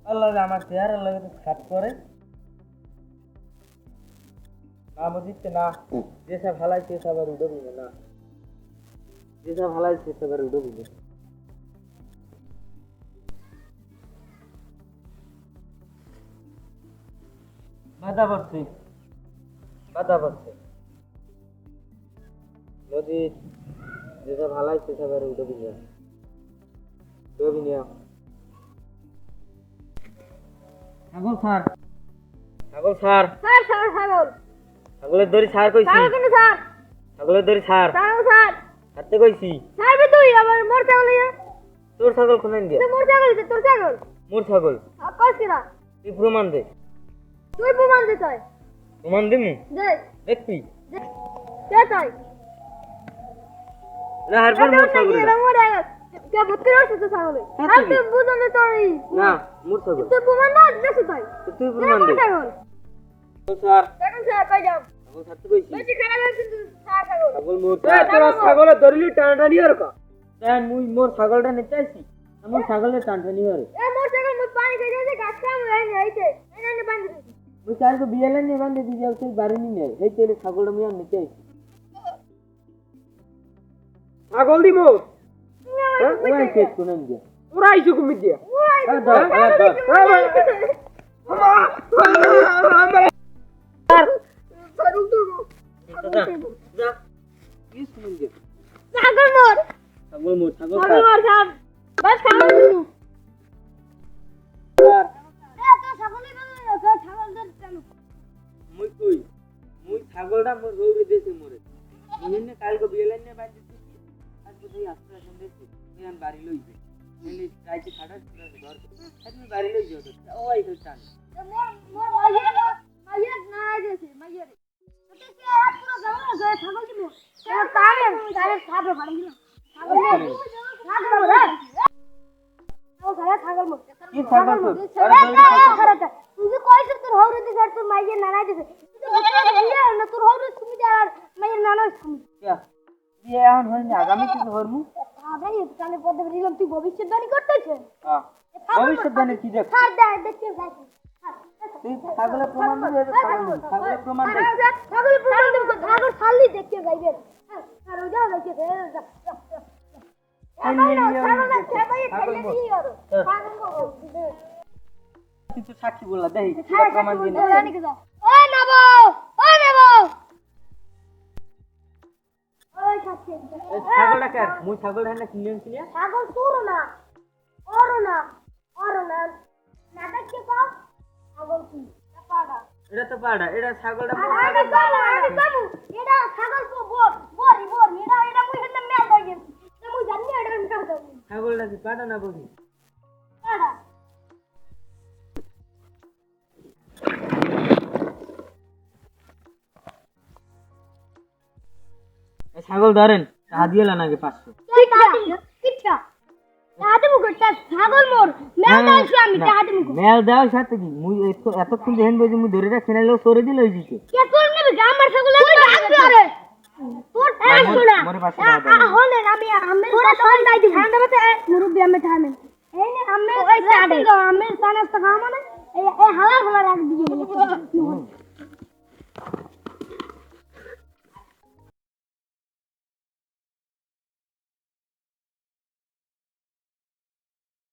আল্লাহ আমার চেয়ার আল্লাহ খাট করে না বুঝিচ্ছে না যেসব হালাই সেসব আর উঠবি না যেসব হালাই সেসব আর উঠবি না বাধা পড়ছে নদী যেসব হালাই সেসব আর উঠবি না ছাগল ছাড় ছাগলের দড়ি ছাড় কইছি ছাগলের দড়ি ছাড় ছাড়তে কইছি তোর ছাগল কোন দিয়া মোর ছাগল তুই প্রমাণ দে প্রমাণ দিমু দেখবি না হারবার মোর ছাগল না মোর ছাগল তুই প্রমাণ দে স্যার ছাগল ছাড়তে কইছি ছাগল মোর তোরা ছাগলের দড়ি টানাটানি আর কা দেন মুই মোর ছাগলটা নিতে আইছি আমার ছাগলের টানাটানি আর মুই চার কো বিয়েলে নি বান্ধে দি যাও সেই বাড়ি নি নেই সেই তেলে ছাগলটা মুই আর নিতে আইছি ছাগল দিমু হ্যাঁ ওই চেক কোন দিয়া ওরা আইছো কুমি দিয়া ছাগলটা মোর রৌরে দেশে মরে মুহিনে কালকে বিয়েলেন নে বাড়ি দিছি আজ বুঝি আসতে আসেন দেখি মিয়ান বাড়ি লইবে এনে যাইতে খাটা ঘর তুমি বাড়ি লই যাও তো ওই তো টান মোর মাইয়া না আইছে মাইয়া রে তুই কি আর পুরো জানো যে ছাগল দিমু তারে খাবে বাড়ি দিলাম ছাগল রে ও ঘরে ছাগল মো কি ছাগল তো তুই যে কইছ তোর হৌরে দিছ তোর মাইয়া না আইছে না তোর হৌরে তুমি আর মাইয়া না আইছে কি বিয়ে এখন হয়নি আগামী কি করমু আবে তাহলে পদে দিলাম তুই ভবিষ্যৎবাণী করতেছ হ্যাঁ ভবিষ্যৎবাণী কি দেখ দেখতে যাই তুই ছাগলের প্রমাণ দে ছাগলের প্রমাণ দে ছাগল খালি দেখতে যাইবে আর ওই যাও দেখতে কিন্তু সাক্ষী বললা দেখি প্রমাণ দিন ও নেবো ওই সাক্ষী ছাগলটা কার মুই ছাগলটা না কিনে আনছি না ছাগল তোর না ওর না নাটক কে পাও ছাগল কি পাড়া এটা ছাগলটা এটা ছাগল তো বর এটা মুই হেতে মেল হই গেছি মুই জানি এটা আমি কাজ করব ছাগলটা কি পাড়া না বলি পাড়া ছাগল ধরেন হাদিয়েলা নাকি 500 কিচ্ছা আদমু করতে ছাগল মোর মেল দাইছি আমি আদমু মেল দাও সাথে কি মুই এতক্ষণ দেখেন বই যে মুই ধরে রাখছি নাইলো সরে দিল হই দিতে কে তোর নেবে আমার ছাগল ডাকতে আরে তোর আসো না হলে আমি তোরা সল দাই দি ঠান্ডা মতে মুরব্বি আমি থামেন এই নে আমি ওই সাড়ে আমি সানাস তো খাওয়া মানে এই হালা রাখ দিই